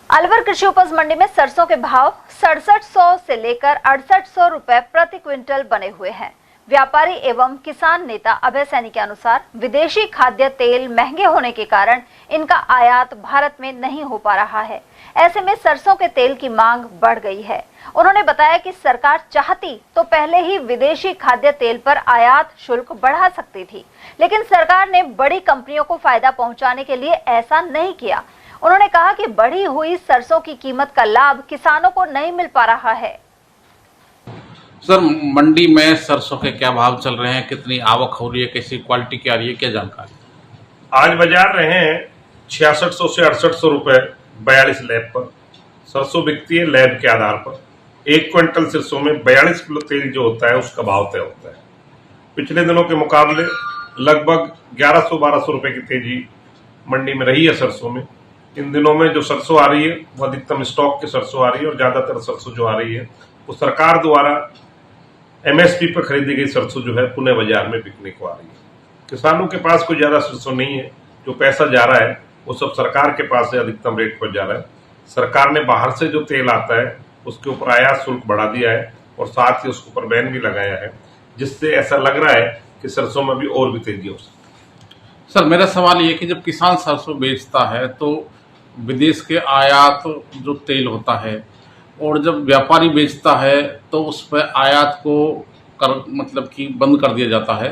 अलवर कृषि उपज मंडी में सरसों के भाव 6700 से लेकर 6800 रुपए प्रति क्विंटल बने हुए हैं। व्यापारी एवं किसान नेता अभय सैनी के अनुसार विदेशी खाद्य तेल महंगे होने के कारण इनका आयात भारत में नहीं हो पा रहा है। ऐसे में सरसों के तेल की मांग बढ़ गई है। उन्होंने बताया कि सरकार चाहती तो पहले ही विदेशी खाद्य तेल पर आयात शुल्क बढ़ा सकती थी, लेकिन सरकार ने बड़ी कंपनियों को फायदा पहुंचाने के लिए ऐसा नहीं किया। उन्होंने कहा कि बढ़ी हुई सरसों की कीमत का लाभ किसानों को नहीं मिल पा रहा है। सर, मंडी में सरसों के क्या भाव चल रहे हैं, कितनी आवक हो रही है, कैसी क्वालिटी की आ रही है, क्या जानकारी? आज बाजार रहे हैं 6600 से 6800 रुपए 42 लैब पर। सरसों बिकती है लैब के आधार पर। 1 क्विंटल सरसों में 42 किलो तेल जो होता है उसका भाव तय होता है। पिछले दिनों के मुकाबले लगभग 1100-1200 रुपए की तेजी मंडी में रही है सरसों में। इन दिनों में जो सरसों आ रही है वो अधिकतम स्टॉक की सरसों आ रही है और ज्यादातर सरसों जो आ रही है वो सरकार द्वारा एमएसपी पर खरीदी गई सरसों जो है पुणे बाजार में बिकने को आ रही है। किसानों के पास कोई ज्यादा सरसों नहीं है, जो पैसा जा रहा है वो सब सरकार के पास से अधिकतम रेट पर जा रहा है। सरकार ने बाहर से जो तेल आता है उसके ऊपर आयात शुल्क बढ़ा दिया है और साथ ही उसके ऊपर बैन भी लगाया है, जिससे ऐसा लग रहा है कि सरसों में भी और भी तेजी हो सकती है। सर, मेरा सवाल ये कि जब किसान सरसों बेचता है तो विदेश के आयात जो तेल होता है और जब व्यापारी बेचता है तो उस पर आयात को मतलब कि बंद कर दिया जाता है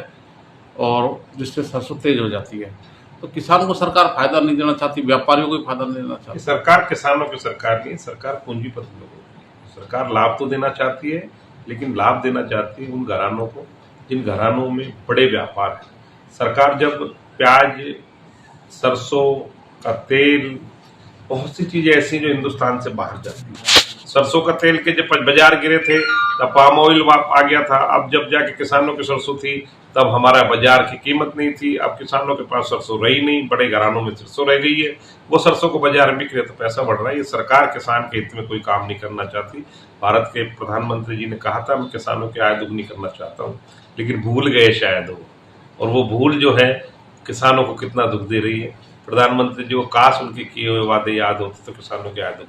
और जिससे सरसों तेज हो जाती है। तो किसानों को सरकार फायदा नहीं देना चाहती, व्यापारियों को भी फायदा नहीं देना चाहती। सरकार किसानों की सरकार नहीं, सरकार पूंजीपति लोगों की। सरकार लाभ तो देना चाहती है, लेकिन लाभ देना चाहती है उन घरानों को जिन घरानों में बड़े व्यापार है। सरकार जब प्याज, सरसों का तेल, बहुत सी चीजें ऐसी जो हिंदुस्तान से बाहर जाती है। सरसों का तेल के जब बाजार गिरे थे तब पाम ऑयल आ गया था। अब जब जाके किसानों की सरसों थी तब हमारा बाजार की कीमत नहीं थी। अब किसानों के पास सरसों रही नहीं, बड़े घरानों में सरसों रह गई है। वो सरसों को बाजार में बिक रहे तो पैसा बढ़ रहा है। ये सरकार किसान के हित में कोई काम नहीं करना चाहती। भारत के प्रधानमंत्री जी ने कहा था मैं किसानों की आय दुगनी करना चाहता हूँ, लेकिन भूल गए शायद वो, और वो भूल जो है किसानों को कितना दुख दे रही है। प्रधानमंत्री जी को काश उनके किए हुए वादे याद होते तो किसानों की आय